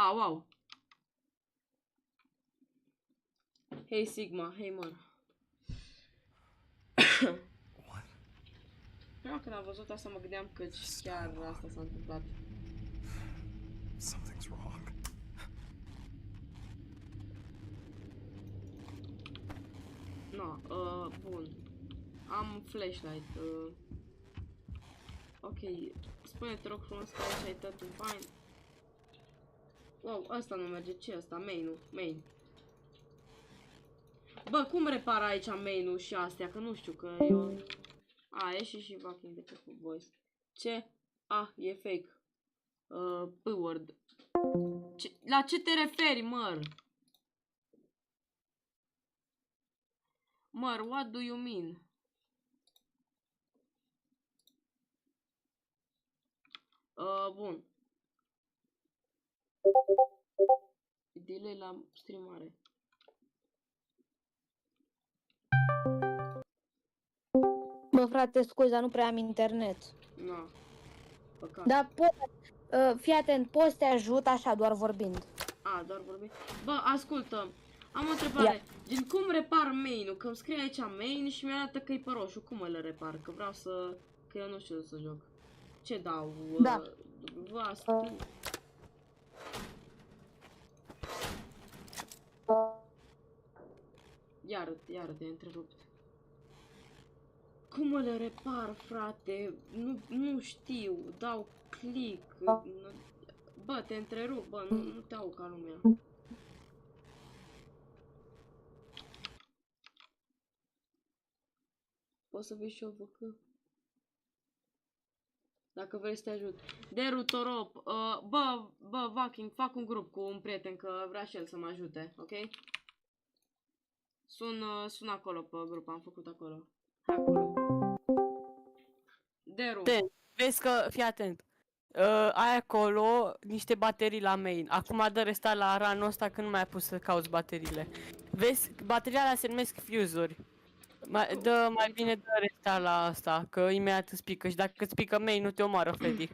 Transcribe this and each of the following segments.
A, wow. Hei, Sigma, hei, mă. Prima când am văzut asta mă gândeam că chiar asta s-a întâmplat. Something's wrong. No, bun. Am flashlight. Ok, spune te rog frumos că aici ai totul fain. Wow, asta nu merge, ce asta? Main-ul, main. Bă, cum repar aici main-ul și astea? Că nu știu, că eu... A, e și fucking de pe voice. Ce? Ah, e fake. P-word. La ce te referi, măr? Măr, what do you mean? Bun. Delay la streamare. Bă, frate, scuze, dar nu prea am internet. No. Păcat. Dar fii atent, poți să te ajut așa, doar vorbind. A, doar vorbim. Bă, ascultă. Am o întrebare. Gen, cum repar main-ul? Că îmi scrie aici main și mi-arată că e pe roșu. Cum îl repar? Că vreau să... Că eu nu știu să joc. Ce dau? Da. Iară te-ai întrerupt. Cum îl repar, frate? Nu știu. Dau click. Bă, te întrerup, bă, nu te au ca lumea. Poți să vii și eu, bă, dacă vrei să te ajut. Derutorop, bă, Viking, fac un grup cu un prieten că vrea și el să mă ajute, ok? Sun acolo pe grup, am făcut acolo. Hai acolo. Deru. Vezi că, fii atent. Ai acolo niște baterii la main. Acum dă resta la ranul ăsta că nu mai ai pus să cauți bateriile. Vezi, bateriile alea se numesc fuse-uri. Mai bine dă resta la asta, că imediat îți pică și dacă îți pică main nu te omoară Freddy.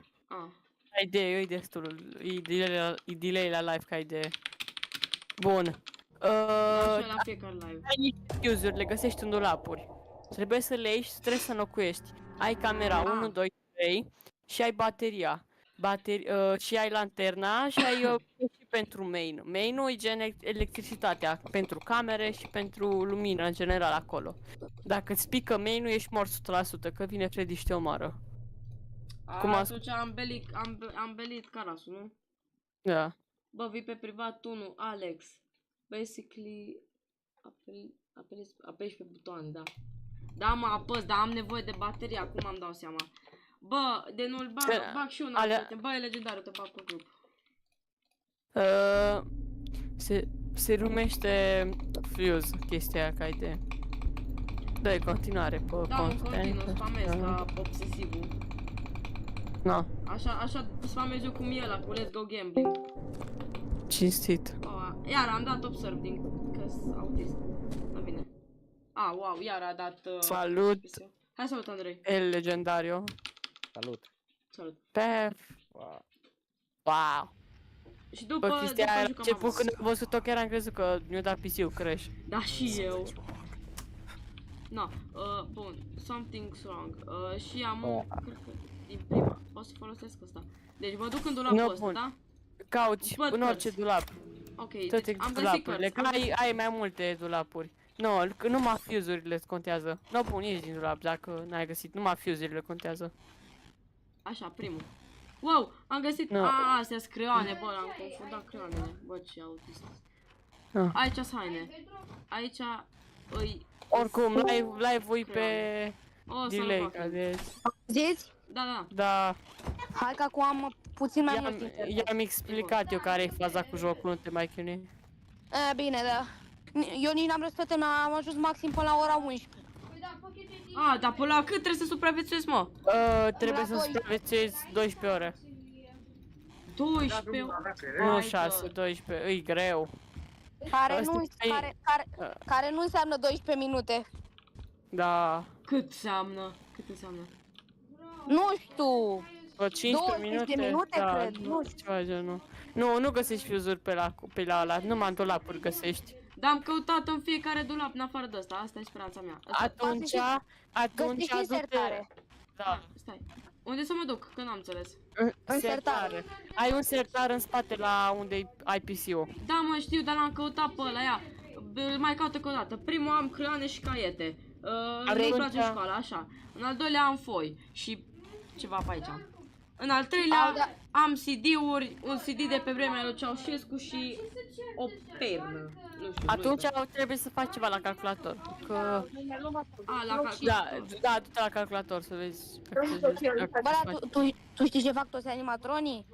Ai idee, e destul, e delay la live ca idee. Bun. La fiecare live. Ai niște fuse-uri, le găsești în dulapuri. Trebuie să le iei și trebuie să înlocuiești. Ai camera 1, 2, 3 și ai bateria. Și ai lanterna și ai și pentru main. Main-ul e gen electricitatea pentru camere și pentru lumină în general acolo. Dacă îți pică main-ul ești mort 100%, că vine Freddy și te omoară. Atunci am belit carasul, nu? Da. Bă, vii pe privat 1, Alex. Basically, apeși pe butoane, da. Da, mă, apăs, dar am nevoie de baterie, acum am dau seama. Bă, de nu-l bag și eu, bă, e legendarul, te bag pe grup. Se numește Fuse, chestia aia ca idee. Dă-i continuare pe Da, în continuu, spamez ca obsesivul. No. Așa spamez eu cum e ăla, cu Let's Go Gambling. Cinstit. Iar am dat observing, că-s autist. Da, bine. Wow, iar a dat... Salut! Hai, salut, Andrei. El legendario. Salut. Salut. Wow. Și după chestia aia, la început când am văzut-o chiar am crezut că mi-o dat PC-ul crash. Da, și eu. No, bun, something's wrong. Și am cred că din prima, o să folosesc ăsta. Deci mă duc în dulapul ăsta, da? Cauți în orice dulap. Ok, toate deci am găsit cărți. Ai mai multe dulapuri. Nu, numai fuse-urile contează. Nu pun nici din dulap dacă n-ai găsit, numai fuse-urile contează. Așa, primul. Wow, am găsit, astea sunt creioane, bă, am confundat creioanele. Bă, ce autist. Aici-s haine. Aici îi... Oricum, live-ui pe delay, ca de... Zici? Da. Da. Hai că acum am puțin mai mult internet. I-am explicat eu care e faza cu jocul, nu te mai chinui. Bine, da. Eu nici n-am răspătit, am ajuns maxim până la ora 11. Dar până la cât trebuie să supraviețuiesc, mă? Trebuie să supraviețuiesc 12 ore. 12 ore? Nu 6, 12, e greu. Care nu înseamnă 12 minute. Da. Cât înseamnă? Nu știu. Vreo 15 20 de minute? minute, Da, cred, nu știu. ceva genul. Nu, nu găsești fuse-uri pe la ăla, numai în dulapuri găsești. Dar am căutat în fiecare dulap, în afară de ăsta. Asta e speranța mea. Atunci Găsești du-te... insertare. Da. Stai. Unde să mă duc? Că n-am înțeles. În sertare. Ai un sertar în spate la unde ai PC-ul. Da, mă, știu, dar l-am căutat pe ăla, ia. Mai caută o dată. Primul am creioane și caiete. Nu-mi place școala, așa. În al doilea am foi și ceva pe aici. În al treilea am CD-uri, un CD de pe vremea lui Ceaușescu și o pernă. Nu știu. Atunci trebuie să faci ceva la calculator. Că... A, la calculator. Da, du-te la calculator să vezi. Bă, dar tu știi ce fac toți animatronii?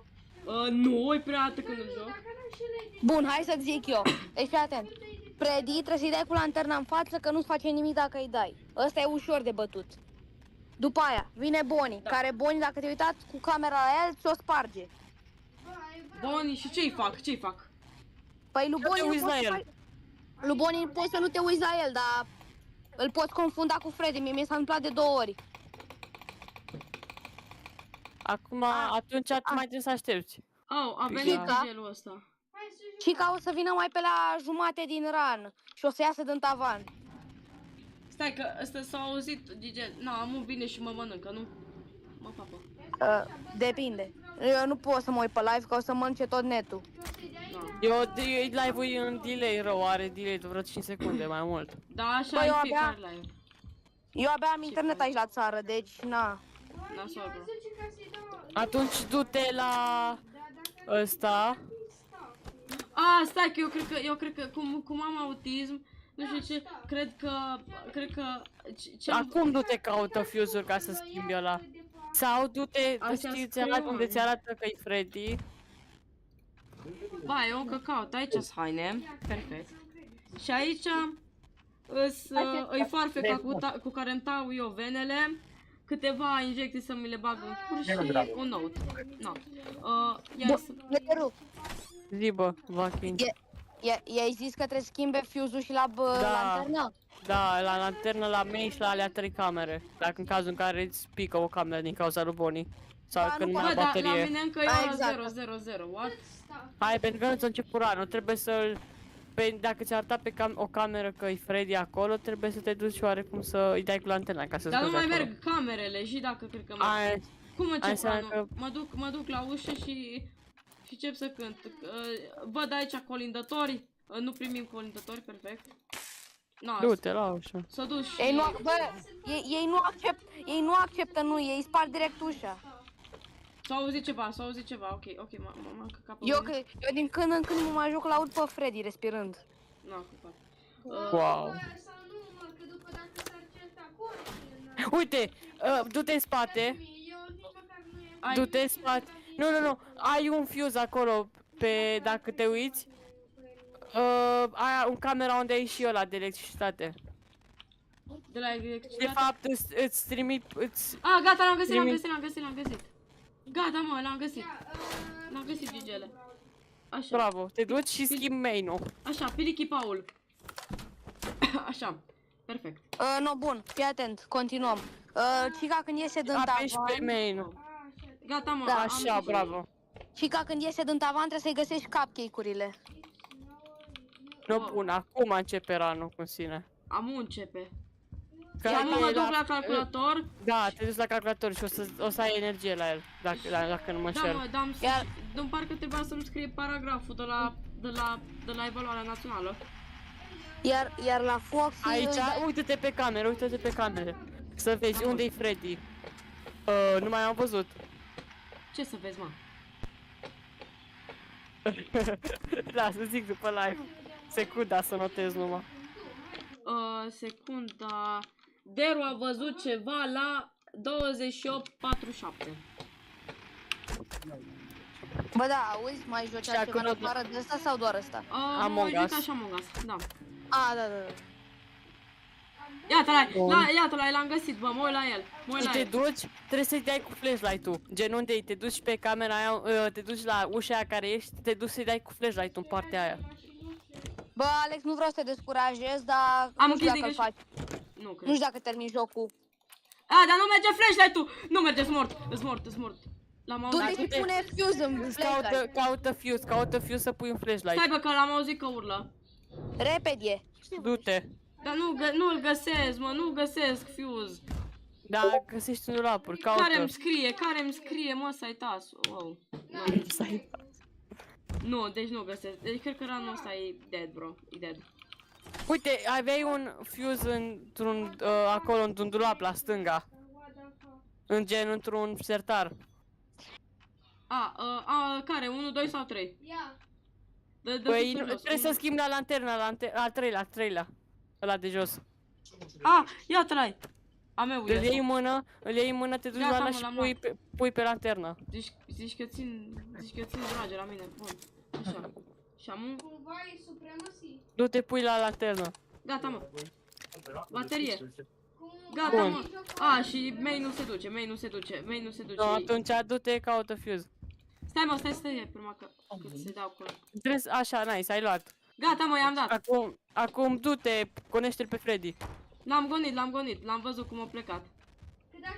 Nu, e prea dată când îl joc. Bun, hai să-ți zic eu. Deci fii atent. Freddy trebuie să-i dai cu lanterna în față că nu-ți face nimic dacă îi dai. Ăsta e ușor de bătut. După aia vine Bonnie, care Bonnie, dacă te uitați cu camera la el, ți-o sparge. Bonnie, și ce-i fac? Ce-i fac? Păi lui Nu te Bonnie uiți la el. Lui Bonnie poți să nu te uiți la el, dar îl poți confunda cu Freddy. Mie mi s-a întâmplat de 2 ori. Acum, atunci mai trebuie să aștepți. Au, a venit Chica. gelul ăsta. Chica o să vină mai pe la jumate din run și o să iasă din tavan. Stai că ăsta s-a auzit, Gigel. Na, amu vine și mă mănâncă, nu? Mă papă. Depinde. Eu nu pot să mă uit pe live că o să mănânce tot netul. Da. Live-ul e în delay rău, are delay de vreo 5 secunde mai mult. Da, așa Băi, e eu fiecare la el. Eu abia am internet aici la țară, deci na. Nasol, bro. Atunci du-te la ăsta. A, stai că eu cred că cum am autism, nu știu ce, cred că Acum du-te caută fuse-uri ca să schimbi ăla. Sau du-te, știi, unde ți arată că e Freddy. Ba, eu încă caut, aici sunt haine, perfect. Și aici îi farfeca cu care îmi tau eu venele, câteva injecții să mi le bag în cur și un note. No. Zi, bă, Vachin. I-ai zis că trebuie să schimbe fuse-ul și la lanternă? Da, la lanternă, la main și la alea 3 camere. Dacă în cazul în care îți pică o cameră din cauza lui Bonnie. Sau când nu ai Bă, baterie. la mine încă e ora 000, what? Hai, pentru că nu ți-a început ranul, trebuie să-l... Dacă ți-a arătat pe o cameră că e Freddy acolo, trebuie să te duci oarecum să îi dai cu lanterna ca să-ți Dar nu mai acolo. merg camerele și dacă cred că mai... Cum încep ranul? Mă duc la ușă și încep să cânt. Văd aici colindători, nu primim colindători, perfect. Du-te la ușă. S-o duci și... Ei nu acceptă, nu, ei spar direct ușa. S-a auzit ceva, ok, m-am căcat pe Eu din când în când mă mai joc la aud pe Freddy respirând. n-am căcat. Wow. Uite, du-te în spate. Du-te în spate. Nu, ai un fuse acolo pe, dacă te uiți. Ai un camera unde ai și ăla de electricitate. De la electricitate? De fapt, îți trimit, Gata, l-am găsit. Gata, mă, l-am găsit, Gigele. Așa. Bravo, te duci și schimbi main-ul. Așa, Pilichi Paul. Așa, perfect. No, bun, fii atent, continuăm. Chica când iese din Apeși pe tavan... main-ul. Gata, mă, Da, așa, bravo. Chica când iese din tavan trebuie să-i găsești cupcake-urile. Nu pun, acum începe ranul cu sine. Amu începe. Că Și mă duc la calculator. Da, te duci la calculator și o să ai energie la el, dacă nu mă Da, înșel. mă, dar parcă trebuia să-mi scrie paragraful de la evaluarea națională. Iar la Fox... Aici, uite-te pe camere, să vezi unde e Freddy. Nu mai am văzut. Ce să vezi, mă? Da, să zic după live. Secunda să notez numai. Secunda... Deru a văzut ceva la 28:47. Bă, da, auzi, mai joci altceva în afară de ăsta sau doar ăsta? Among Us. Among Us, da. Da. Iată-l, l-am găsit, bă, mă uit la el. Te duci, trebuie să-i dai cu flashlight-ul. Gen unde te duci pe camera aia, te duci la ușa aia care ești, te duci să-i dai cu flashlight-ul în partea aia. Bă, Alex, nu vreau să te descurajez, dar nu știu dacă îl faci. Nu știu dacă termin jocul. Dar nu merge flashlight-ul! Nu merge, sunt mort. L-am Du-te auzit. și pune fuse în flashlight. Caută fuse să pui un flashlight. Stai bă că l-am auzit că urlă. Repede. Du-te. Dar nu-l găsesc, mă, nu găsesc fuse. Da, găsești un dulapuri, caută. Care-mi scrie, mă, să-i tasul. Wow. Nu, deci nu găsesc. Deci cred că ranul ăsta e dead, bro. E dead. Uite, aveai un fuse într-un, acolo, într-un dulap la stânga. Într-un sertar. Care? 1, 2 sau 3? Păi, trebuie să schimbi la lanterna, al treilea. Ăla de jos. Ia-te-l-ai. A meu e Îl iei asta. în mână, te duci Gata, la ăla mă, și l-am pui pe lanternă. Zici că țin drage la mine. Bun. Așa. Și am Cumva e supremacy. Du-te, pui la lanternă. Gata, mă. Baterie. Cum Gata, Bun. mă. Și main nu se duce. No, atunci du-te, caută fuse. Stai, mă, stai prima că se dau acolo. Trebuie să, așa, nice, ai luat. Gata, mă, i-am dat. Acum du-te, conește-l pe Freddy. L-am gonit. L-am văzut cum a plecat.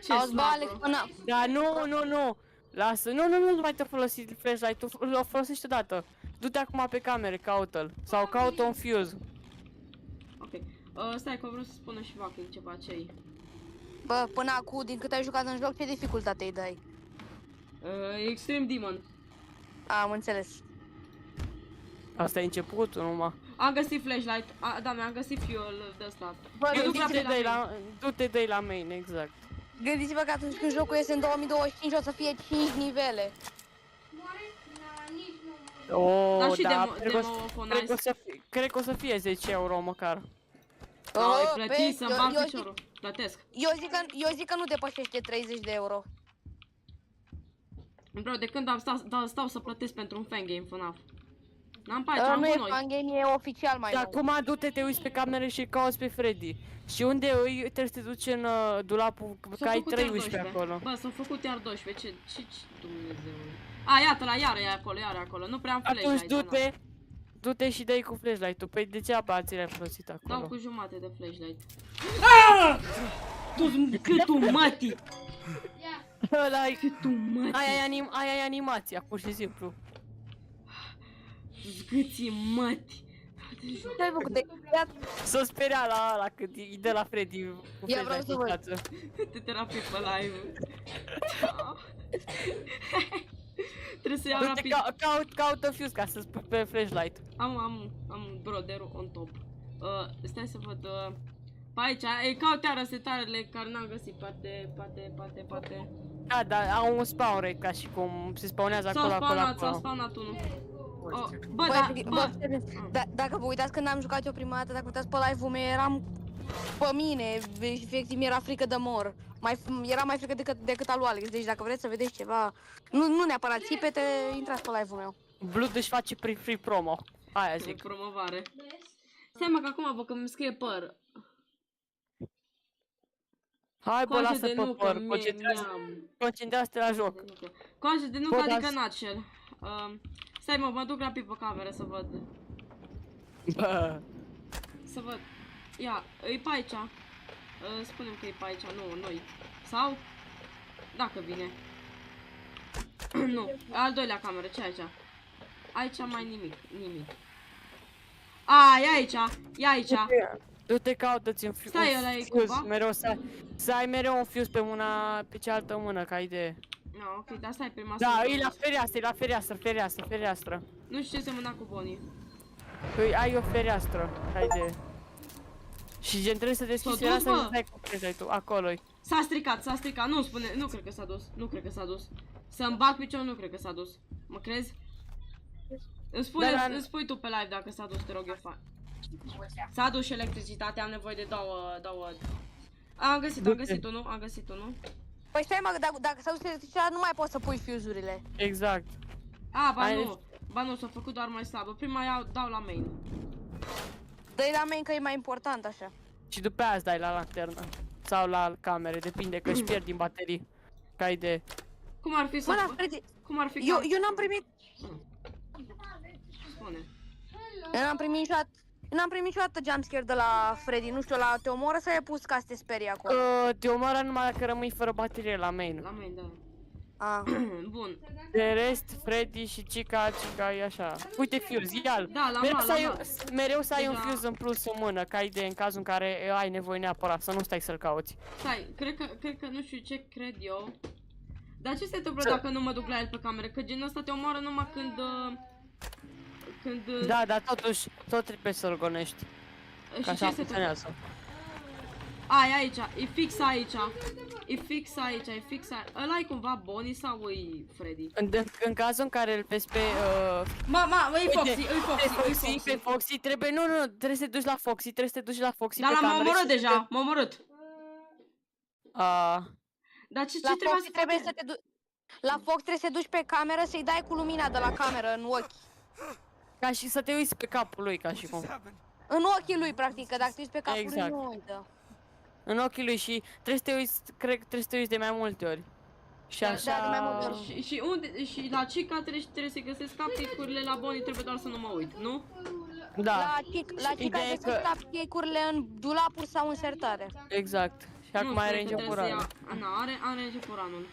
Ce Auzi, bă, slab, Alex, bro. până... Da, nu. Lasă, nu mai te folosi flashlight-ul, îl folosești odată. Du-te acum pe camere, caută-l. Sau caută un fuse. Ok. Stai că vreau să spună și Vakin ceva ce-i. Bă, până acum, din cât ai jucat în joc, ce dificultate îi dai? Extreme Demon. Am înțeles. Asta e începutul numai. Am găsit flashlight. Da, mi-am găsit fuel de ăsta. Bă, Eu duc Du-te, dă-i la main, exact. Gândiți-vă că atunci când jocul iese în 2025 o să fie 5 nivele. moare? Nici nu. Oh, Dar și da, cred că o să fie 10 euro măcar. Ai plătit să-mi bag eu piciorul. Plătesc. zic că nu depășește 30 de euro. Bro, de când stau să plătesc pentru un fan game FNAF. N-am pe aici, am Nu e noi. fan game, e oficial mai Și nou. acum du-te, te uiți pe camere și cauți pe Freddy. Și unde îi trebuie să te duci în dulapul, că ai 3 uși pe acolo. Bă, s-au făcut iar 12, ce Dumnezeu. Iată-la, iară e acolo, nu prea am flashlight. Atunci du-te și dai cu flashlight-ul. Păi degeaba ți l-ai folosit acolo. Dau cu jumate de flashlight. Tu-ți câtul mătii! Ăla-i, Câtul mătii! aia e animația, pur și simplu. Zgâții mătii! Ce-ai făcut? Te-ai S-o speria la ăla când îi dă la Freddy cu Ia, vreau flashlight să în văd. față. Te terapii pe live. Trebuie să iau Du-te, rapid. caută fuse ca să spui pe flashlight. Am broderul on top. Stai să văd. Pe aici, caut iară setarele care n-am găsit. Poate. Da, dar au un spawn rate ca și cum se spawnează S-au acolo. spawnat unul. Dacă vă uitați când am jucat eu prima dată, dacă vă uitați pe live-ul meu, eram pe mine, efectiv mi-era frică de mor. Era mai frică decât al lui Alex, deci dacă vreți să vedeți ceva, nu neapărat țipete, intrați pe live-ul meu. Blood își face free promo. Aia zic. Promovare. Stai mă că acum văd că îmi scrie păr. Hai bă, Coaje lasă de pe nucă, păr, concentrează-te la joc. Coaje de nucă, Bă, adică dar- nutshell. Stai mă duc rapid pe cameră să văd. Bă, Să văd. Ia, e pe aici. Spunem că e pe aici, nu, noi. Sau? Dacă vine. Nu, al doilea cameră, ce aici? Aici mai nimic. E aici. du-te, caută-ți un fuse. Stai, ăla e cumva? mereu să ai mereu un fuse pe mâna, pe cealaltă mână, ca idee. No, ok, dar stai prima Da, să- e la fereastră. Nu știu ce semăna cu Bonnie. Păi ai o fereastră, ca idee. Și gen trebuie să deschizi S-a dus, fereastra bă? și stai cu flashlight-ul, acolo-i. S-a stricat, nu spune, nu cred că s-a dus. Să-mi bag piciorul, nu cred că s-a dus. Mă crezi? Îmi spui tu pe live dacă s-a dus, te rog eu, fan. S-a dus și electricitatea, am nevoie de două. Am găsit unul. Păi stai mă, dacă s-a dus electricitatea, nu mai poți să pui fuse-urile. Exact. Ba nu, s-a făcut doar mai slabă. Prima dau la main. Dă-i la main că e mai important așa. Și după aia îți dai la lanternă. Sau la camere, depinde, că își pierd din baterii. Ca idee. Cum ar fi să... Mă, da, Freddy, Cum ar fi eu n-am primit... Spune. Eu n-am primit niciodată jumpscare de la Freddy, nu știu, la te omoră să ai pus ca să te sperii acolo. Te omoară numai dacă rămâi fără baterie la main. La main, da. Ah. Bun. De rest, Freddy și Chica e așa. Uite fuse, ia-l. Da, l-am Mereu luat, să ai, l-am luat. mereu să ai un Deja- fuse în plus în mână, ca idee în cazul în care ai nevoie neapărat, să nu stai să-l cauți. Stai, cred că nu știu ce cred eu. Dar ce se întâmplă Ce? dacă nu mă duc la el pe cameră? Că genul ăsta te omoară numai când... Da, dar totuși, tot trebuie să-l gonești. Și Ca ce așa se întâmplă? funcționează. Ai, aici, e fix aici. E fix aici, e fix aici. Ăla-i cumva Bonnie sau e Freddy? În cazul în care îl vezi pe... E Foxy, uite, e Foxy, e Foxy, Foxy. pe Foxy, trebuie, nu, trebuie să te duci la Foxy, trebuie să te duci la Foxy Dar pe l-am cameră omorât și deja, m-a omorât. Dar ce La trebuie Fox să trebuie fac? să te duci. La Fox trebuie să te duci pe cameră să-i dai cu lumina de la cameră în ochi. ca și să te uiți pe capul lui, ca și cum. În ochii lui, practic, că dacă te uiți pe capul Exact. lui, nu uită. În ochii lui și trebuie să te uiți, cred că trebuie să te uiți de mai multe ori. Și Da, așa... de mai multe ori. Și unde, și la Chica trebuie să găsesc capricurile, la Bonnie trebuie doar să nu mă uit, nu? Da, La Chica Ideea e găsești cupcake-urile în dulapuri sau în sertare. exact. Și acum Nu, are spune că Ranger trebuie să Buran. ia- Na, are Ranger Buranul.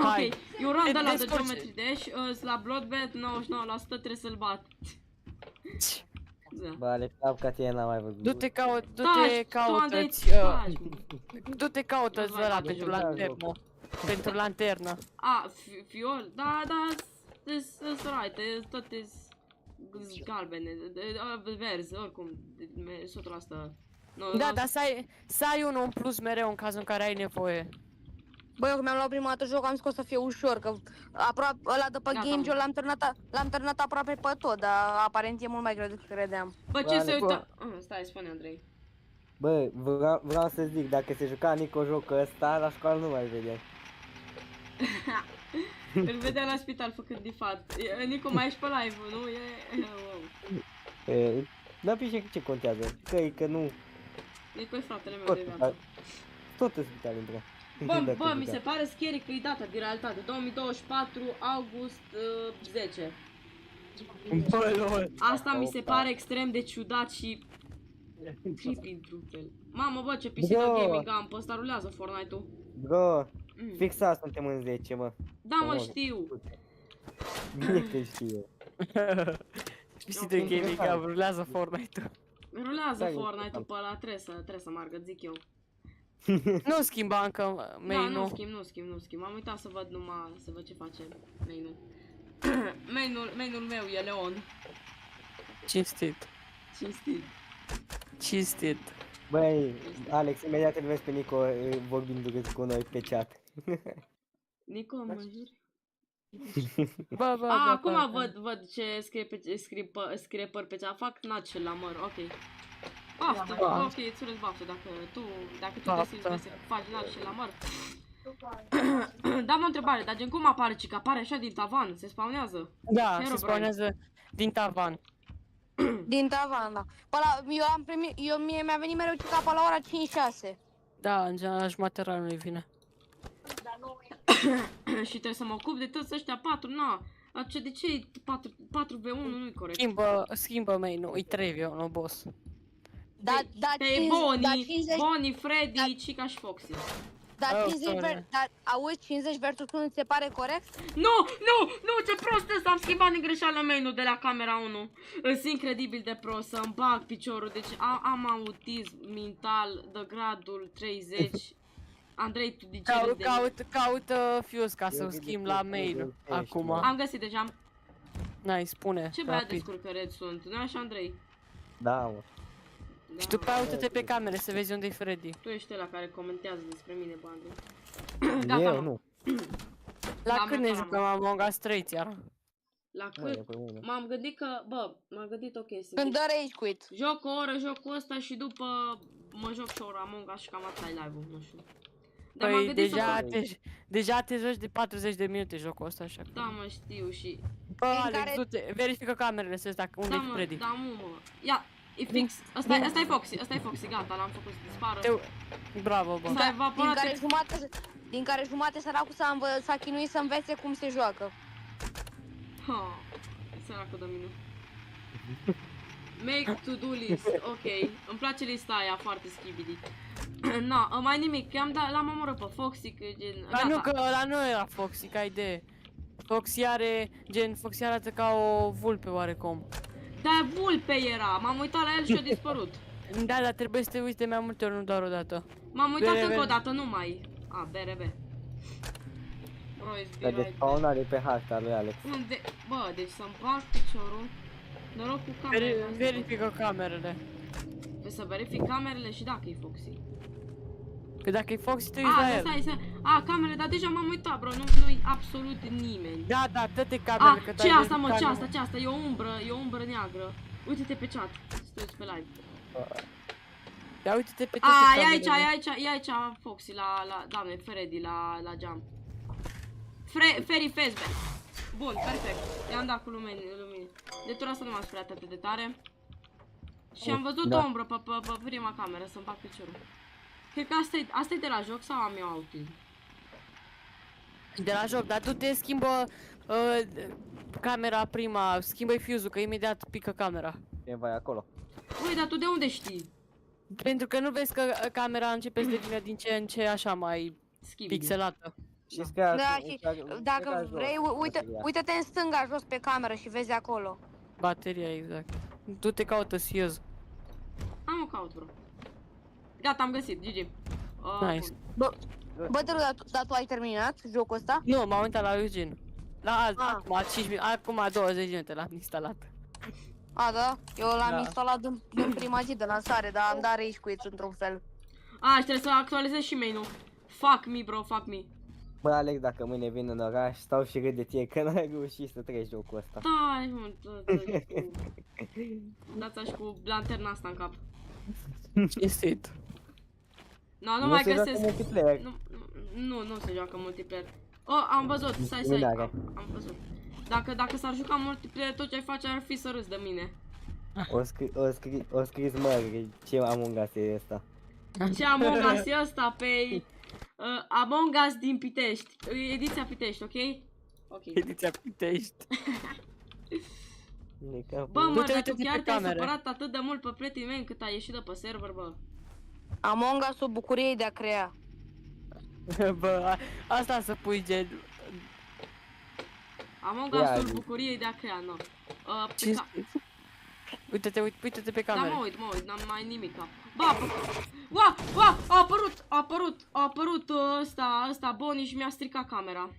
Hai. Ok, e un run de la de Descurci. Geometry Dash, la Bloodbath 99% trebuie să-l bat. Da. Bă, ale ca tine n-am mai văzut. Du-te Taci, du-te tu, Andrei, caută-ți, taci, mă. du-te caută-ți Nu-ți mai ăla bage pentru joc. lanternă. Pentru lanternă. A, fiol? Da, is right, tot is galbene, verzi, oricum, 100%. Nu, Da, dar să ai unul în plus mereu în cazul în care ai nevoie. Băi, eu când mi-am luat prima dată joc am zis că o să fie ușor, că aproape ăla de pe Gata, Game mă. Joy l-am terminat aproape pe tot, dar aparent e mult mai greu decât credeam. Bă, ce se Bă, uită? Stai, spune Andrei. Bă, vreau să zic, dacă se juca Nico jocul ăsta, la școală nu mai vedem. Îl vedea la spital făcând difat. Nico, mai ești pe live, nu? Wow. Dar pe ce contează? Că nu, Nico e fratele meu tot, de viață. tot în spital intră. Bă, mi se pare scary că e data din realitate. 2024, august 10. Bă, lol. Asta mi se pare extrem de ciudat și creepy într-un fel. Mamă, bă, ce PC de Bro. gaming am, pe ăsta rulează Fortnite-ul. Bro, Mm. fix asta suntem în 10, mă. Da, mă, Frumos. știu. Bine că știu. Știi de gaming, că rulează Fortnite-ul. Rulează Da, Fortnite-ul pe ăla, trebuie să meargă, zic eu. Nu schimba încă Da, main, nu nu. schimb. Am uitat să văd numai, să văd ce face main-ul. Main-ul meu e Leon. Cinstit. Cinstit. Băi, Alex, imediat îl vezi pe Nico vorbind cu noi pe chat. Nico, mă jur? Bă, Acum văd ce scrie păr pe cea. Fac nacel la măr, ok. Baftă, ok, îți urez baftă dacă tu te simți că faci nacel la măr. Da, mă, întrebare, dar gen cum apare Cica? Apare așa din tavan, se spawnează. Da, se Herobrine. spawnează din tavan. Din tavan, da. Mie mi-a venit mereu ca pe la ora 5-6. Da, în general jumătate ranului vine. Și trebuie să mă ocup de toți ăștia 4, na. De ce e 4v1 nu-i corect? Schimbă main-ul, e Trevio, nu boss. Da, Pe Bonnie, Freddy, Chica și Foxy. Da, Oh, 50 sorry. auzi, 50 versus 1 ți se pare corect? Nu, ce prost ăsta, am schimbat din greșeală main-ul de la camera 1. Îs incredibil de prost, să-mi bag piciorul, deci am autism mental de gradul 30. Andrei, tu de ce râzi de mine? Caută fuse ca să-l schimb la main acum. Am găsit deja. N-ai, spune, Ce băiat rapid. descurcăreți sunt, nu așa, Andrei? Da, mă. Da. Și după aia uite-te pe camere să vezi unde e Freddy. Tu ești ăla care comentează despre mine, bă, Andrei. Gata, Eu mă. nu. La Da, când mă, ne da, jucăm Among Us 3 iar? La Mă, e cât? pe mână. M-am gândit că, m-am gândit o chestie. Când dă rage quit. Joc o oră, jocul ăsta și după mă joc și o oră Among Us și cam atât live-ul, nu știu. Dar m-am Păi gândit deja te joci de 40 de minute jocul ăsta așa că... Da, mă, știu și... Bă, În Alex, care- du-te, verifică camerele să vezi dacă unde Da, e mă, Freddy. da, mă. Ia, e fix. Asta e Foxy, gata, l-am făcut să dispară. Bravo, bă. S-a Din evaporat. care jumate săracul s-a chinuit să învețe cum se joacă. Ha, săracul de mine. Make to-do list, ok. Îmi place lista aia foarte schibidi. Na, mai nimic, l-am omorât pe Foxy, că gen... Dar nu, Gata. că ăla nu era Foxy, ca idee. Foxy are, gen, Foxy arată ca o vulpe oarecum. Da, vulpe era, m-am uitat la el și a dispărut. Da, dar trebuie să te uiți de mai multe ori, nu doar o dată. M-am uitat Bere, încă o bere. dată, nu mai... A, BRB. Royce, Dar de spawnare pe harta lui Alex. Unde? Bă, deci să-mi bag piciorul. Noroc cu camerele. astea, bă. Verifică camerele. Trebuie să verific camerele și dacă e Foxy. Că dacă e Foxy, te uiți la A, el. stai. A, camerele, dar deja m-am uitat, bro, nu-i absolut nimeni. Da, da, dă-te A, camerele, că ce tu ai asta, mă, verificat ce asta? E o umbră neagră. Uite-te pe chat, stai pe live. Ia uite-te pe toate A, camerele. e aici Foxy doamne, Freddy la jump. Ferry Fazbear. Bun, perfect. I-am dat cu lumini. Detura asta nu m-a speriat atât de tare. Și am văzut o umbră pe prima cameră să-mi bag piciorul. Cred că asta e de la joc sau am eu autism? De la joc, dar tu te schimbă camera prima, schimbă-i fuse-ul, că imediat pică camera. Ceva e acolo. Băi, dar tu de unde știi? Pentru că nu vezi că camera începe să devină din ce în ce așa mai Schimbi. pixelată. Știți că Da, și dacă vrei, uite-te în stânga jos pe cameră și vezi acolo. Bateria, exact. Tu te caută Fuse. Am o caut, bro. Gata, am găsit, GG. Nice. Bun. Bă, Dăru, dar tu ai terminat jocul ăsta? Nu, m-am uitat la Eugene. La alt, Ah. acum 5 minute, acum 20 minute l-am instalat. A, da? Eu l-am Da. instalat din prima zi de lansare, dar am dat rage quit într-un fel. A, și trebuie să actualizez și mail-ul. Fuck me, bro, fuck me. Bă, Alex, dacă mâine vin în oraș, stau și râd de tine că n-ai reușit să treci jocul ăsta. Stai, mă, dați așa cu lanterna asta în cap. Cinstit. No, nu Nu mai se joacă găsesc. multiplayer. Nu se joacă multiplayer. Oh, am văzut, stai, am văzut. Dacă s-ar juca multiplayer, tot ce ai face ar fi să râzi de mine. O scris mări, ce Among Us e ăsta. Ce Among Us e ăsta pe Among Us din Pitești. Ediția Pitești, ok? Ok. Ediția Pitești. Bă, mă, Du-te, dar uite-te tu pe chiar te-ai camere. supărat atât de mult pe prietenii mei încât ai ieșit de pe server, bă. Among Us-ul bucuriei de a crea. Bă, asta să pui gen... Among Ia Us-ul zi. bucuriei de a crea, nu. Uite-te, uite-te pe Da, camere. mă uit, n-am mai nimic. Ba, a apărut ăsta, Bonnie și mi-a stricat camera.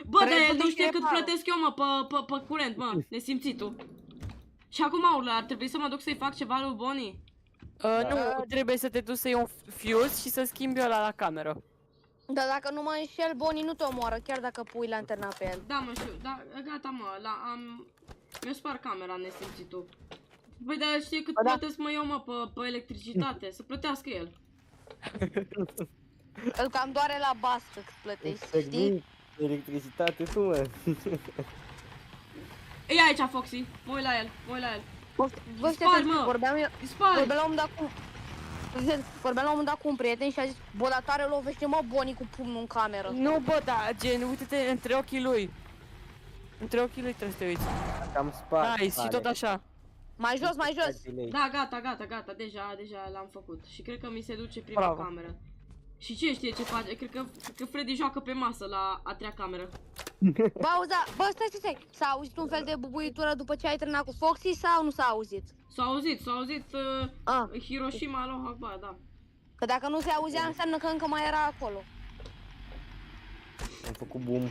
Bă, Trebuie dar el să nu știe fie cât pară. plătesc eu, mă, pe curent, mă, nesimțitul. Și acum, Aurla, ar trebui să mă duc să-i fac ceva lui Bonnie? Nu, trebuie să te duci să iei un fuse și să schimbi ăla la cameră. Dar dacă nu mă înșel, Bonnie nu te omoară, chiar dacă pui lanterna pe el. Da, mă, știu, da, gata, mă, mi-a spart camera nesimțitul. Păi, dar știi cât Ba da. plătesc, mă, eu, mă, pe electricitate, să plătească el. Îl cam doare la bască cât plătești, știi? Electricitate, tu, mă. E aici, Foxy, mă uit la el, Bă, Spar, știi, mă. vorbeam Dispare! la un moment dat cu... Vorbeam la un moment dat cu un prieten și a zis, bă, dar tare lovește, mă, Bonnie cu pumnul în cameră. Nu, bă, da, gen, uite-te între ochii lui. Între ochii lui trebuie să te uiți. Cam spart. Nice, și tot așa. Mai jos, mai jos. Da, gata, deja l-am făcut. Și cred că mi se duce prima Bravo. cameră. Și ce știe ce face? Cred că Freddy joacă pe masă la a treia cameră. Bă, auza, bă, stai. S-a auzit un fel de bubuitură după ce ai terminat cu Foxy sau nu s-a auzit? S-a auzit Ah, Hiroshima Aloha Akbar, da. că dacă nu se auzea înseamnă că încă mai era acolo. Am făcut boom.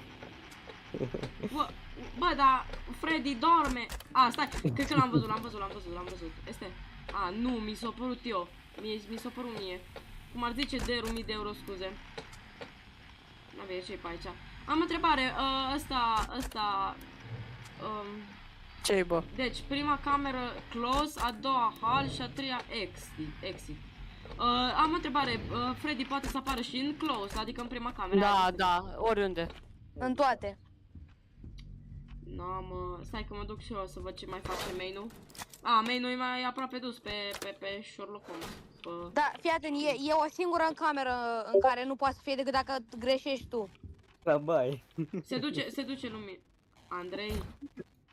Bă, dar Freddy dorme. A, stai, cred că l-am văzut. Este. A, nu, mi s-a părut eu. Mi s-a părut mie. Cum ar zice de 1000 de euro, scuze. N-avea ce pe aici. Am o întrebare, ăsta, Ce bă? deci prima cameră close, a doua hall și a treia exit. Am o întrebare, Freddy poate să apară și în close, adică în prima cameră? Da, oriunde. În toate. Stai că mă duc și eu să văd ce mai face main-ul. A, main-ul e mai aproape dus pe Sherlock Holmes. Da, fii atent, e o singură cameră în care nu poate să fie decât dacă greșești tu. La bai. Se duce lumii. Andrei,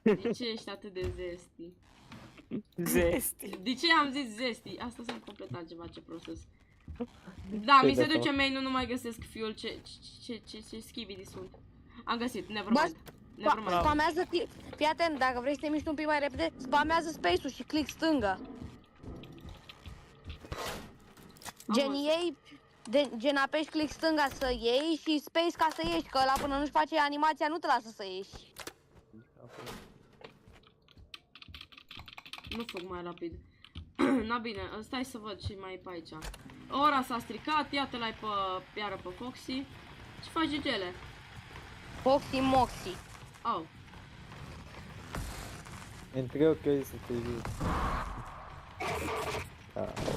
de ce ești atât de zesti? Zesti. De ce am zis zesti? Asta s-a completat ceva, ce proces. Da, Ce mi se de duce fapt? main-ul, nu mai găsesc fuel, ce schibidi sunt. Am găsit, Bă, nevermind. Nevermind. spamează, fii atent, dacă vrei să te miști un pic mai repede, spamează space-ul și click stânga. Gen iei, gen apeși click stânga să iei și space ca să ieși, că ăla până nu-și face animația nu te lasă să ieși. Nu fug mai rapid. Na bine, stai să văd ce mai e pe aici. Ora s-a stricat, iată-l-ai iară pe Foxy. Ce faci, Gigele? Foxy Moxy. Oh. Între ochi eu să te zic.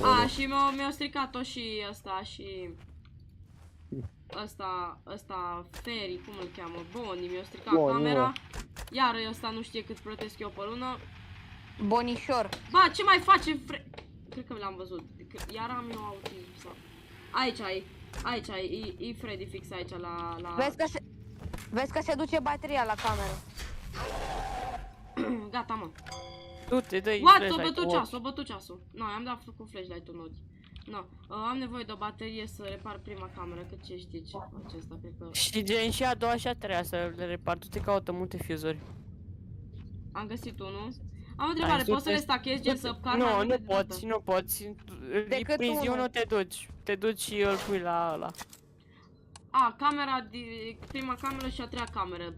A, și mi-a stricat-o și ăsta și... Ăsta, Ferry, cum îl cheamă? Bonnie, mi-a stricat Bonnie, camera. Iar ăsta nu știe cât plătesc eu pe lună. Bonișor. Ba, ce mai face Cred că l-am văzut. Iar am eu autism sau... Aici e Freddy fix aici la... Vezi că se duce bateria la cameră. Gata, mă. Du-te, dă-i What? flashlight. O bătut ceasul. No, i-am dat cu flashlight-ul în ochi. No, am nevoie de o baterie să repar prima cameră, că ce știi ce face asta, cred că... Și gen și a doua și a treia să le repar. Tu te caută multe fuzuri. Am găsit unul. Am o întrebare, Hai, poți să le du-te. stachezi gen să car Nu, mai nu multe de dată? poți, nu poți. Îi Decât prinzi unul. unul, te duci. Te duci și îl pui la ăla. A, prima cameră și a treia cameră.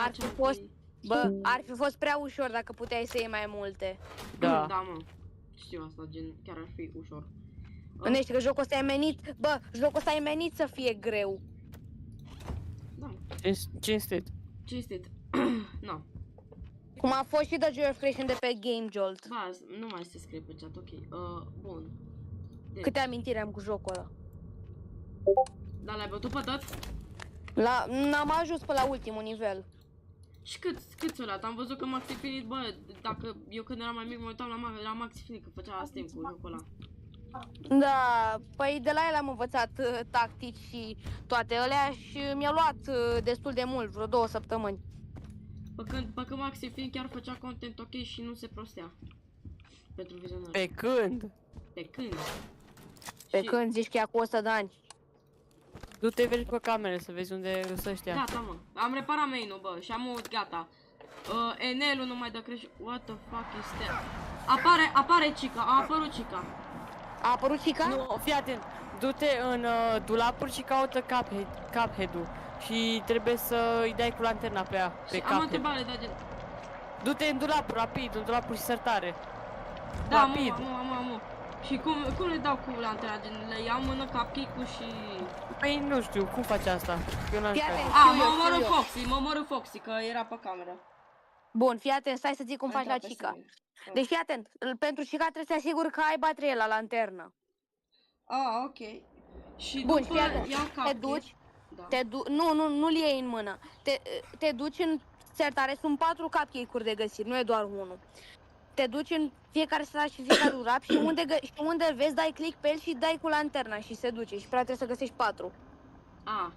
Ar fi fost, bă, ar fi fost prea ușor dacă puteai să iei mai multe. Da. Da, mă. Știu asta, gen, chiar ar fi ușor. Gândește că jocul ăsta e menit, bă, jocul ăsta e menit să fie greu. Da, mă. Cinstit. Cinstit. No. Cum a fost și The Joy of Creation de pe Game Jolt. Ba, nu mai se scrie pe chat, ok. Bun. Deci, Câte amintiri am cu jocul ăla. da, l-ai bătut pe tot? N-am ajuns pe la ultimul nivel. Și cât ți-o luat? Am văzut că Maxi Infinite, bă, dacă eu când eram mai mic mă uitam la Maxi Infinite, că făcea stream cu jocul ăla. Da, păi de la el am învățat tactici și toate alea și mi-a luat destul de mult, vreo 2 săptămâni. Pe când Maxi Infinite chiar făcea content ok și nu se prostea. Pentru vizionare. Pe când? Pe când? Pe Și- când zici că e cu 100 de ani. Du-te vezi pe camere să vezi unde sunt ăștia. Gata, mă. Am reparat main-ul, bă, și am gata. Enelul nu mai dă creș... What the fuck is that? Apare Chica, a apărut Chica. A apărut Chica? Nu, fii atent. Du-te în dulapuri și caută Cuphead-ul. Și trebuie să îi dai cu lanterna pe ea, pe Și am o Cuphead. întrebare, da, gen... Du-te în dulapuri, rapid, în dulapuri și sărtare. Da, Rapid. mă. Și cum le dau cu lanterna, gen, le iau în mână cupcake-ul și... Păi nu știu, cum faci asta? Eu n-am Fii știut. atent, A, știu eu, știu eu. mă omorâ Foxy, că era pe cameră. Bun, fii atent, stai să zic cum faci la Intra pe Chica. stream. Deci fii atent, pentru Chica trebuie să te asiguri că ai baterie la lanternă. Ah, ok. Și Bun, după fii atent, iau te cupcake. duci, Da. nu-l iei în mână. Te duci în sertare, sunt 4 cupcake-uri de găsit, nu e doar unul. Te duci în fiecare sertare și fiecare dulap și unde îl vezi, dai click pe el și dai cu lanterna și se duce și prea trebuie să găsești 4. A.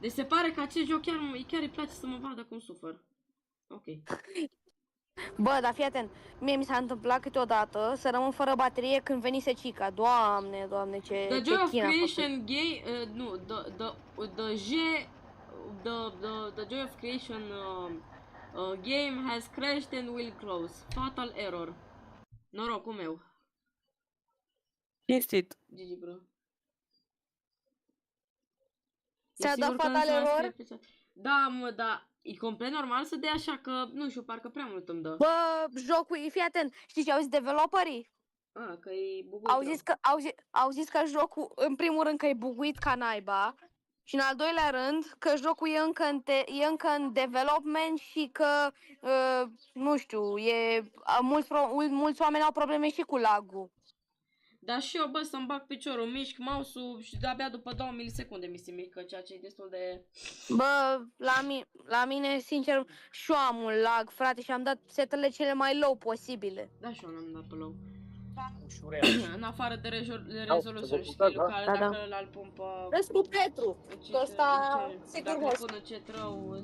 Deci se pare că acest joc chiar îi place să mă vadă cum sufăr. Ok. Bă, dar fii atent, mie mi s-a întâmplat câteodată să rămân fără baterie când venise Chica. Doamne, ce The ce Joy of chin a fost. Creation Game, nu, the Joy of Creation game has crashed and will close. Fatal error. Norocul meu. Cinstit. GG, bro. Ți-a E dat sigur că nu fatal se mai error? scrie pe chat? Da, mă, da. E complet normal să dea așa că, nu știu, parcă prea mult îmi dă. Bă, jocul, fii atent, știi ce au zis developerii? A, că e buguit. Au zis că jocul, în primul rând că e buguit ca naiba și în al doilea rând că jocul e încă în development și că, nu știu, mulți oameni au probleme și cu lag-ul. Dar și eu, bă, să-mi bag piciorul, mișc mouse-ul și de-abia după 2 milisecunde mi se mișcă, ceea ce e destul de... Bă, la mine, sincer, și eu am un lag, frate, și am dat setele cele mai low posibile. Da, și eu l-am dat pe low. Ușurel. În afară de rezoluție, știi, Luca, Da, da. dacă l-al pun pe... Vezi cu Petru, că ăsta sigur Dacă host. pun încet rău,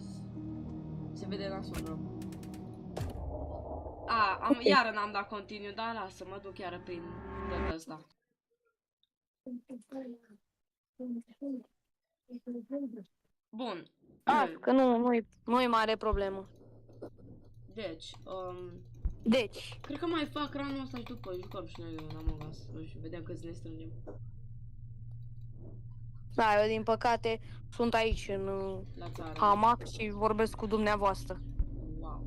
se vede nasul rău. A, iară n-am dat continuu, dar lasă, mă duc iară prin data asta. Bun. Asta, că nu e mare problemă. Deci, Deci, cred că mai fac ranul ăsta și după jucăm și noi în Among Us. Nu știu, vedem câți ne strângem. da, eu din păcate sunt aici în La țară. hamac și vorbesc cu dumneavoastră. Wow.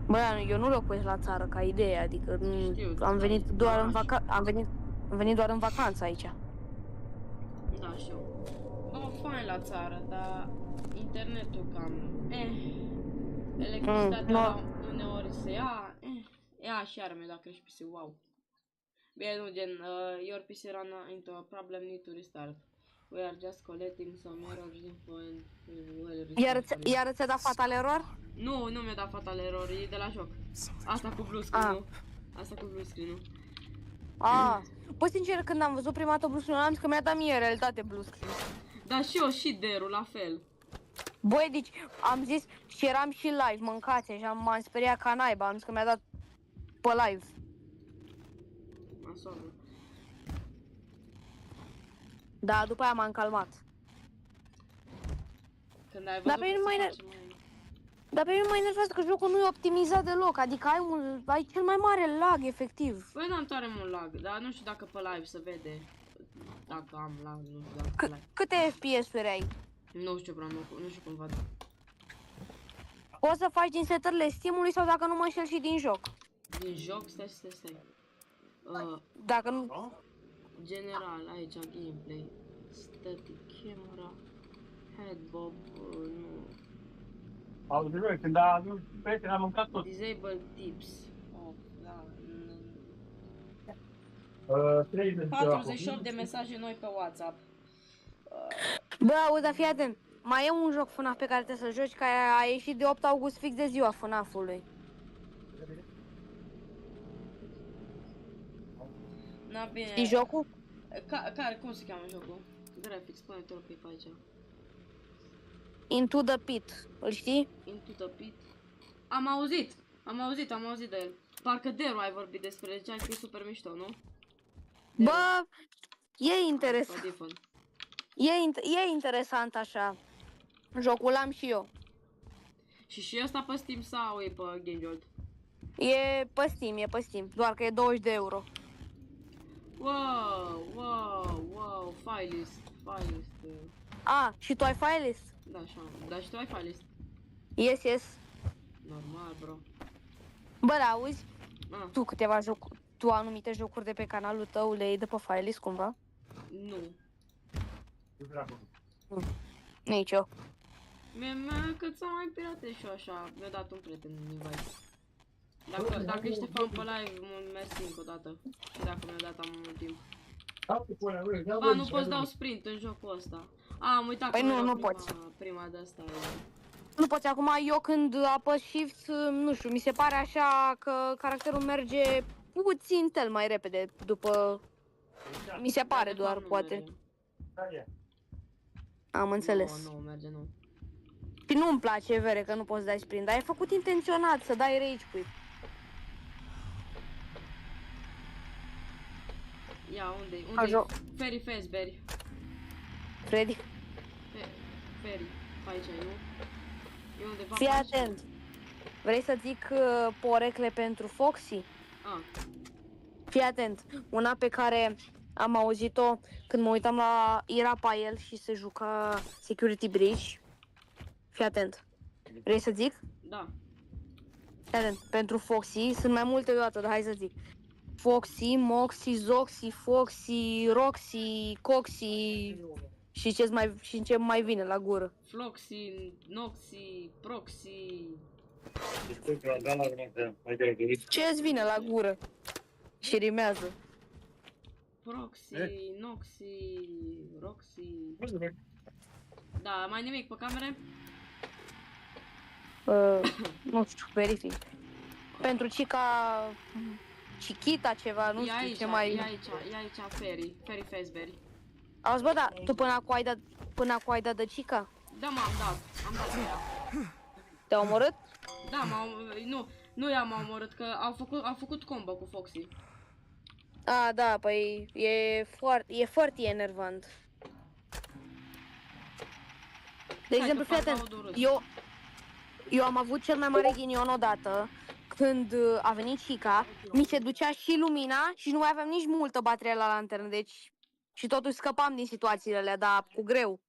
Bă, eu nu locuiesc la țară ca idee, adică Știu, am venit da, doar da, în am venit doar în vacanță aici. Da, și eu. Bă, fain la țară, dar internetul cam... Electricitatea uneori se ia... Ia și iar mi-a dat crește PC, wow. Bine, nu, gen, your PC run into a problem, need to restart. We are just collecting some errors info and will restart. Iar ți-a dat fatal error? Nu, nu mi-a dat fatal error, e de la joc. Asta cu blue screen-ul. Asta cu blue screen-ul. Bă, sincer, când am văzut prima dată blue screen-ul, am zis că mi-a dat mie în realitate blue screen. Da, și eu și Deru, la fel. Băi, deci am zis și eram și live, mâncați, și m-am speriat ca naiba, am zis că mi-a dat pe live. Nasol. Da, după aia m-am calmat. Când ai Dar văzut pe mine că mai se ne- face mai... Dar pe mine mă enervează că jocul nu e optimizat deloc, adică ai cel mai mare lag, efectiv. Băi, n-am tare mult lag, dar nu știu dacă pe live se vede. Dacă am lag, nu știu dacă pe live. Câte FPS-uri ai? Nu știu, bro, nu știu cum văd. Poți să faci din setările Steam-ului sau dacă nu mă înșel și din joc. Din joc, stai. Dacă nu... General, aici, gameplay. Static, camera. Head bob, nu. Auzi, bă, când a adus prieten, am mâncat tot. Disable tips. Oh, da. 30 48 de mesaje noi pe WhatsApp. Bă, auzi, dar fii atent. Mai e un joc FNAF pe care trebuie să joci, care a ieșit de 8 august fix de ziua FNAF-ului. Na, bine. Știi jocul? Care, cum se cheamă jocul? Graphics, spune-te rog pe aici. Into the Pit. Îl știi? Into the Pit. Am auzit de el. Parcă Deru ai vorbit despre el, că e super mișto, nu? Bă, e interesant. Odifon. E interesant așa. Jocul am și eu. Și ăsta pe Steam sau e pe GameJolt? E pe Steam, doar că e 20 de euro. Wow, filelist. Și tu ai filelist? Da, și tu ai filelist. Yes. Normal, bro. Bă, da, auzi? Ah, Tu câteva jocuri, tu anumite jocuri de pe canalul tău le iei de pe filelist cumva? nu. Nici eu. Mi-a cât să mai pirate și eu așa, mi-a dat un prieten în invite. Dacă ești fan pe live, mersi încă o dată. Și dacă mi-a dat am mult timp. Ba, nu poți dau sprint în jocul ăsta. Am uitat Păi că nu, era nu poți. prima de asta. Nu poți acum, eu când apăs shift, nu știu, mi se pare așa că caracterul merge puțin tel mai repede după... Mi se pare doar, poate. Am înțeles. Nu, merge, nu. Și nu-mi place, vere, că nu poți dai sprint, dar ai făcut intenționat să dai rage quit. Ia, unde-i? Ferry Fazbear. Freddy, Ferry. Aici e, nu? E undeva fii pe așa. atent. Vrei să zic porecle pentru Foxy? Ah, Fii atent. Una pe care am auzit-o când mă uitam la Irapael și se juca Security Breach. Fii atent. Vrei să zic? da. Fii atent. Pentru Foxy sunt mai multe deodată, dar hai să zic. Foxy, Moxy, Zoxy, Foxy, Roxy, Coxy și ce mai vine la gură. Floxy, Noxy, Proxy. Ce îți vine la gură? Și rimează. Proxy, Noxy, Roxy. Da, mai nimic pe camere? Nu știu, verific. Pentru Chiquita ceva, nu E știu aici, ce mai... e aici Ferry Fazbear. Auzi, bă, da, tu până acum ai dat de Chica? Da, am dat pe ea. Te-a omorât? Da, Nu i-am omorât, că au făcut combo cu Foxy. A, da, păi e foarte enervant. De exemplu, fii atent, eu am avut cel mai mare ghinion odată, când a venit Chica, mi se ducea și lumina și nu mai aveam nici multă baterie la lanternă, deci și totuși scăpam din situațiile alea, dar cu greu.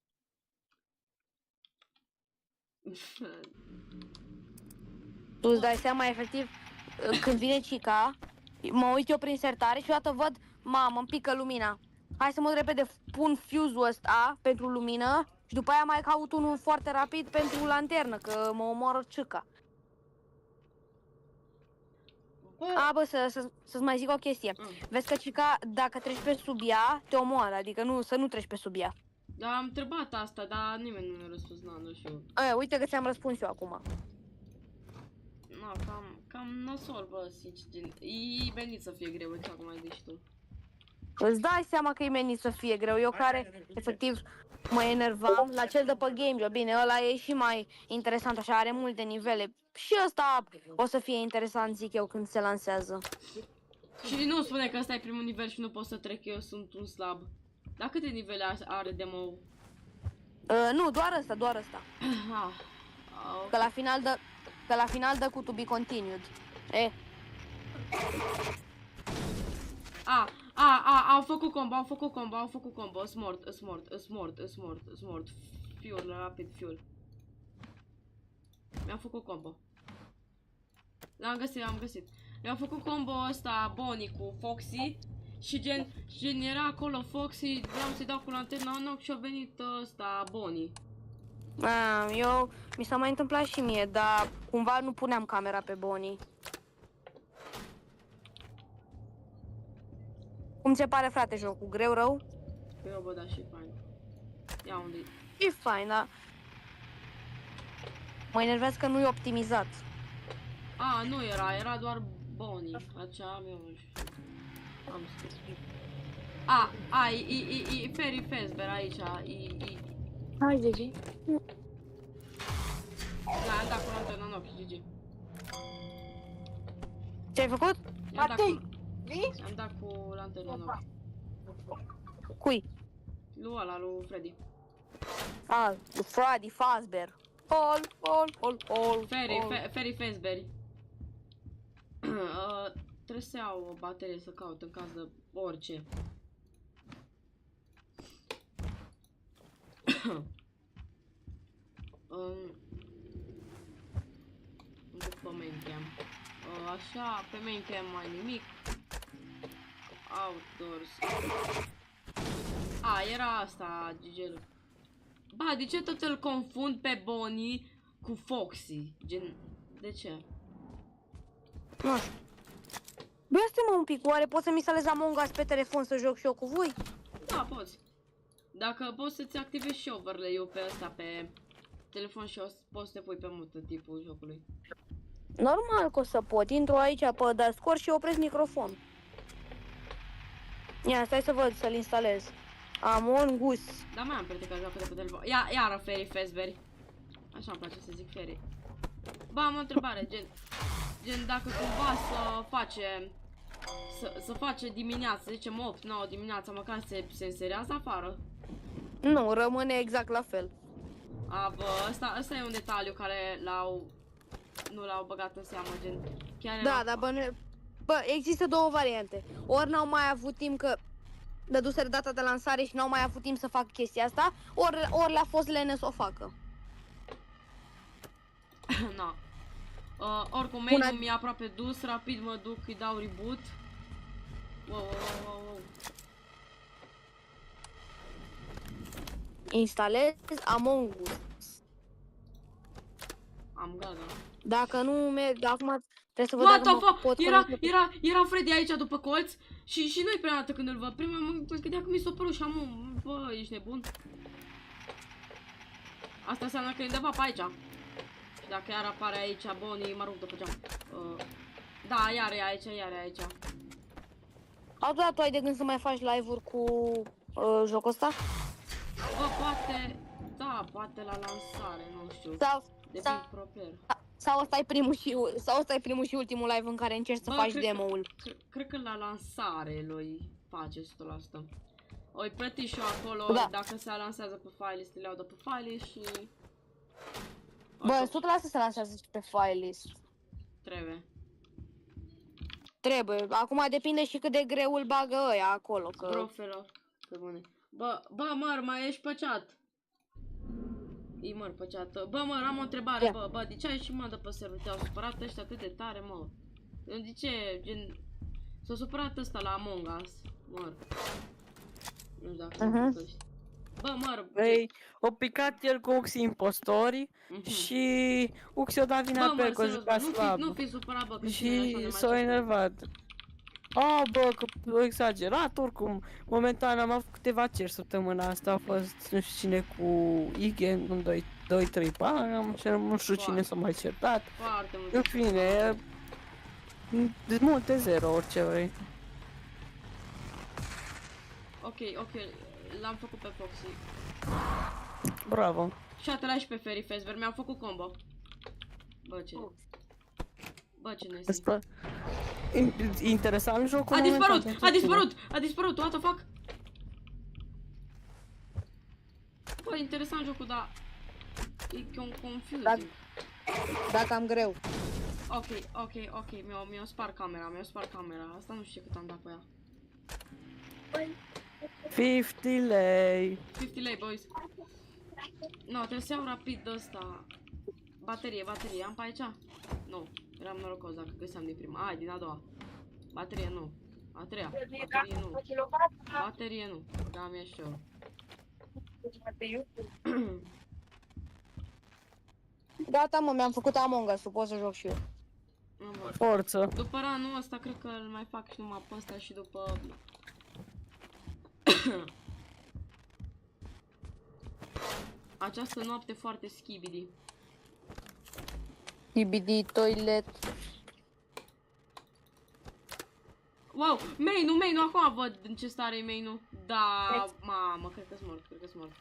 Tu îți dai seama, efectiv, când vine Chica, mă uit eu prin sertare și odată văd, mamă, îmi pică lumina. Hai să mă duc repede, pun fuse-ul ăsta pentru lumină și după aia mai caut unul foarte rapid pentru lanternă, că mă omoară Chica. A, bă, să-ți mai zic o chestie. Vezi că Chica, dacă treci pe sub ea, te omoară, adică să nu treci pe sub ea. Da, am întrebat asta, dar nimeni nu mi-a răspuns, nu știu. Uite că ți-am răspuns eu acum. Na, cam nasol, bă, sincer, gen, e venit să fie greu, așa cum ai zis tu. Îți dai seama că e menit să fie greu. Eu care, efectiv, mă enervam la cel de pe Game Job. Bine, ăla e și mai interesant, așa, are multe nivele. Și ăsta o să fie interesant, zic eu, când se lansează. Și nu spune că ăsta e primul nivel și nu pot să trec, eu sunt un slab. Dar câte nivele are demo? Nu, doar ăsta, doar ăsta. Că la final dă cu to be continued. Au făcut combo, smort. Fuel, rapid fuel. Mi-am făcut combo. L-am găsit. Mi-am făcut combo ăsta Bonnie cu Foxy. Și gen era acolo Foxy, vreau să-i dau cu lanterna în ochi și a venit ăsta Bonnie. Mi s-a mai întâmplat și mie, dar cumva nu puneam camera pe Bonnie. Cum ți pare, frate, jocul? Greu, rău? Eu bă, da, și fain. Ia unde-i? E fain, dar mă enervează că nu e optimizat. Nu era doar Bonnie. Acea am eu, nu știu. Am scris. E Fairy Fazbear aici, Hai, GG. Da, am dat cu lanterna în ochi, GG. Ce ai făcut? Am dat cu lanterna în ochi. Cui? Lui ăla, lui Freddy. Lui Freddy Fazbear. Fairy Fazbear. Trebuie să iau o baterie să caut în caz de orice. După main cam. Așa, pe main cam mai nimic. Outdoors. Era asta, Gigel. Ba, de ce tot îl confund pe Bonnie cu Foxy? Gen, de ce? Nu știu. Bă, stai-mă un pic, oare poți să-mi instalezi Among Us pe telefon să joc și eu cu voi? Da, poți. Dacă poți să-ți activezi și overlay-ul pe ăsta pe telefon și poți să te pui pe mult în timpul jocului. Normal că o să pot. Intru aici pe Discord și opresc microfonul. Ia, stai să văd, să-l instalez. Among Us. Da, mai am prieten care joacă de pe telefon. Iară Fairy Fazbear. Așa îmi place să zic Fairy. Ba, am o întrebare, gen dacă cumva să face dimineața, să zicem 8-9 dimineața, măcar se înserează afară. Nu, rămâne exact la fel. Bă, ăsta e un detaliu care nu l-au băgat în seamă, gen. Chiar da, dar bă, există două variante. Ori n-au mai avut timp că dăduseră data de lansare și n-au mai avut timp să facă chestia asta, ori le-a fost lene să o facă. Na. Oricum, mail-ul mi-e aproape dus, rapid mă duc, îi dau reboot. Wow. Instalez Among Us. Am gata. Dacă nu merg, acum trebuie să văd dacă mă pot era Freddy aici după colț și nu-i prima dată când îl văd. Prima mă gândea că mi s-o părut și bă, ești nebun? Asta înseamnă că e undeva pe aici. Și dacă iar apare aici Bonnie, mă rog după geam. Da, iar e aici. Automat tu ai de gând să mai faci live-uri cu jocul ăsta? Bă, poate la lansare, nu știu. Devin pro player. Sau ăsta e primul și ultimul live în care încerci să Bă, faci cred că- demo-ul? Cred că la lansare lui face 100%. Oi plăti și eu acolo, Da. dacă se lansează pe filelist, le iau de pe filelist și... Bă, Așa 100% se lansează și pe file list. trebuie. Trebuie. Acum depinde și cât de greu îl bagă ăia acolo. Că... Brofelor, pe bune. Bă, măr, mai ești pe chat? E măr pe chat. Bă, măr, am o întrebare, Ia. bă, de ce ai și mă de pe server? Te-au supărat ăștia atât de tare, mă? De ce, gen... S-a supărat ăsta la Among Us, măr. Nu știu dacă Mhm. știi. Bă, măr, Ei, o picat el cu Uxi impostorii Mhm. și Uxi o dat vina Bă, pe măr, el că o serios, juca bă, slab. nu fi supărat, bă, că și noi așa ne Și mai s-a certăm. enervat. A, bă, că exagerat, oricum, momentan am avut câteva ceri săptămâna asta, a fost nu știu cine cu Igen, un 2, 3, 4, și nu știu cine s-a mai certat. Foarte mult. În fine, de multe zero, orice vrei. Ok, l-am făcut pe Foxy. Bravo. Și atâta și pe Fairy Fazbear, mi-au făcut combo. Bă, ce... Bă, ce nesi. Asta... Interesant jocul. A dispărut! momentan, A dispărut! A dispărut! What the fuck? Bă, interesant jocul, dar... E confusing. Dacă am greu. Ok. Mi-au spart camera, Asta nu știu cât am dat pe ea. 50 lei. 50 lei, boys. No, trebuie să iau rapid de ăsta. Baterie. Am pe aici? Nu. Eram norocos dacă găseam din prima. Hai, din a doua. Baterie nu. A treia. Baterie nu. Da, mi-e și eu. Gata, mă, mi-am făcut Among Us, pot să joc și eu. Nu, bă. Forță. După ranul ăsta, cred că îl mai fac și numai pe ăsta și după... Această noapte foarte schibidi. TBD, toilet. Wow, main-ul, acum văd în ce stare e main-ul. Da, mamă, cred că-s mort.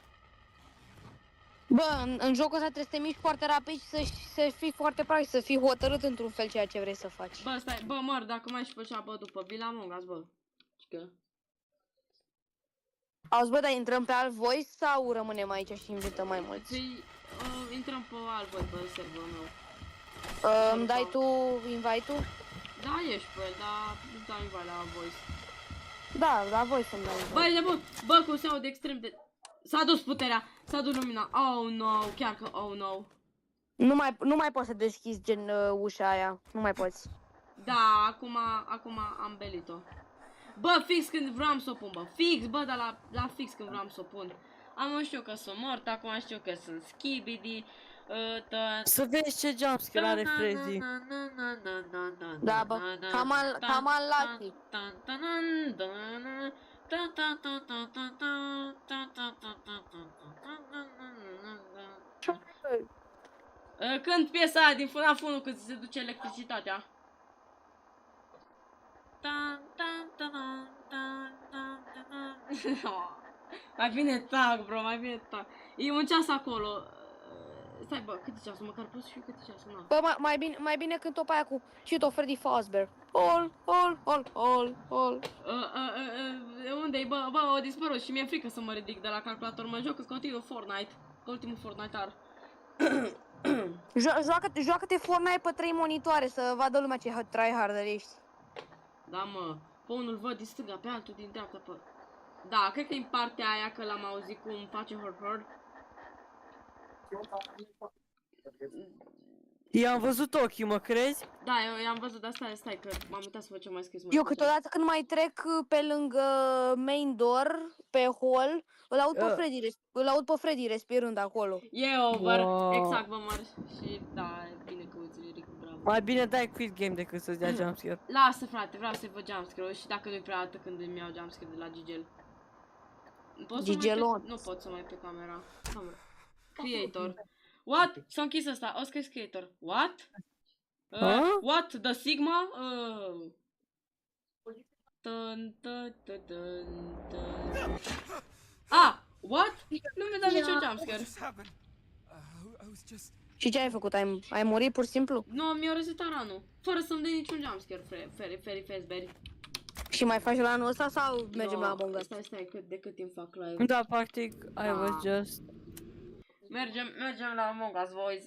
Bă, în jocul ăsta trebuie să te miști foarte rapid și să fii foarte practic, să fii hotărât într-un fel ceea ce vrei să faci. Bă, stai, bă, măr, dacă mai și pe cea, bă, după vii la Among Us, bă. Că... Auzi, bă, dar intrăm pe alt voice sau rămânem aici și invităm mai mulți? Păi, intrăm pe alt voi, pe serverul meu. Îmi dai tu invite-ul? Da, ești pe el, dar nu dau invite la voice. Da, la voi să-mi dai invite. Bă, e nebun, bă, cum se aude extrem de... S-a dus puterea, s-a dus lumina, oh no, chiar că, oh no. Nu mai poți să deschizi gen ușa aia, nu mai poți. Da, acum am belit-o. Bă, fix când vreau să o pun, bă, fix, bă, dar la fix când vreau să o pun. Am știu că sunt mort, acum știu că sunt skibidi. Să vezi ce jumpscare are Freddy. Da, bă, cam al Lucky. Cânt piesa aia din FNAF 1 când se duce electricitatea. Mai bine tag, bro, mai bine tag. E un ceas acolo. Stai, bă, cât e ceasul? Măcar pot să știu cât e ceasul, na. Bă, mai bine cânt o pe aia cu și-o Freddy Fazbear. All. Unde-i, bă, o dispărut și mi-e frică să mă ridic de la calculator. Mă joc continuu Fortnite. Ca ultimul Fortnite-ar. Joacă-te Fortnite pe 3 monitoare să vadă lumea ce tryharder ești. Da, mă, pe unul văd din stânga, pe altul din dreapta, pe... Da, cred că e în partea aia că l-am auzit cum face hard. I-am văzut ochii, mă crezi? Da, eu i-am văzut, dar stai, că m-am uitat să văd ce mai scris. Eu câteodată când mai trec pe lângă main door, pe hall, îl aud pe Freddy respirând acolo. E over, Wow. exact, bă, măr. Și da, e bine că îți ridic, bravo. Mai bine dai quit game decât să-ți dea jumpscare. Lasă, frate, vreau să-i văd jumpscare-ul și dacă nu-i prea atât când îmi iau jumpscare de la Gigel. Gigelon. Nu pot să mai pe camera. Creator. What? S-a închis ăsta, o scris creator. What? What? The Sigma? Ah! What? Nu mi-a dat nicio jumpscare. I was just Și ce ai făcut? Ai murit pur și simplu? Nu, mi-a resetat ranul. Fără să-mi dea niciun jumpscare, Fairy Fazberry. Și mai faci ranul ăsta sau mergem No, la Among Us? Stai, de cât timp fac live. Da, practic, I was just... Mergem la Among Us, boys.